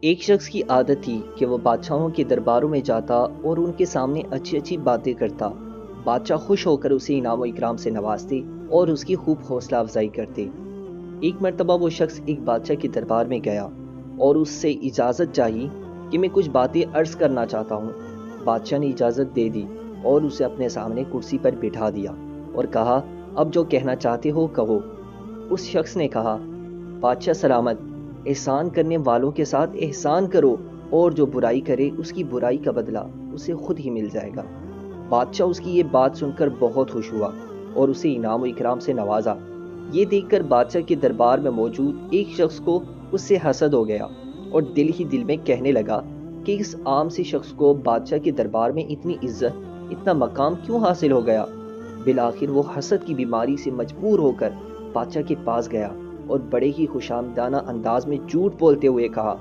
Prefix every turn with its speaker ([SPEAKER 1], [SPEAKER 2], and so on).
[SPEAKER 1] ایک شخص کی عادت تھی کہ وہ بادشاہوں کے درباروں میں جاتا اور ان کے سامنے اچھی اچھی باتیں کرتا۔ بادشاہ خوش ہو کر اسے انعام و اکرام سے نوازتے اور اس کی خوب حوصلہ افزائی کرتے۔ ایک مرتبہ وہ شخص ایک بادشاہ کے دربار میں گیا اور اس سے اجازت چاہی کہ میں کچھ باتیں عرض کرنا چاہتا ہوں۔ بادشاہ نے اجازت دے دی اور اسے اپنے سامنے کرسی پر بٹھا دیا اور کہا، اب جو کہنا چاہتے ہو کہو۔ اس شخص نے کہا، بادشاہ سلامت، احسان کرنے والوں کے ساتھ احسان کرو اور جو برائی کرے اس کی برائی کا بدلہ اسے خود ہی مل جائے گا۔ بادشاہ اس کی یہ بات سن کر بہت خوش ہوا اور اسے انعام و اکرام سے نوازا۔ یہ دیکھ کر بادشاہ کے دربار میں موجود ایک شخص کو اس سے حسد ہو گیا اور دل ہی دل میں کہنے لگا کہ اس عام سے شخص کو بادشاہ کے دربار میں اتنی عزت، اتنا مقام کیوں حاصل ہو گیا؟ بالآخر وہ حسد کی بیماری سے مجبور ہو کر بادشاہ کے پاس گیا اور بڑے ہی خوشامدانہ انداز میں جھوٹ بولتے ہوئے کہا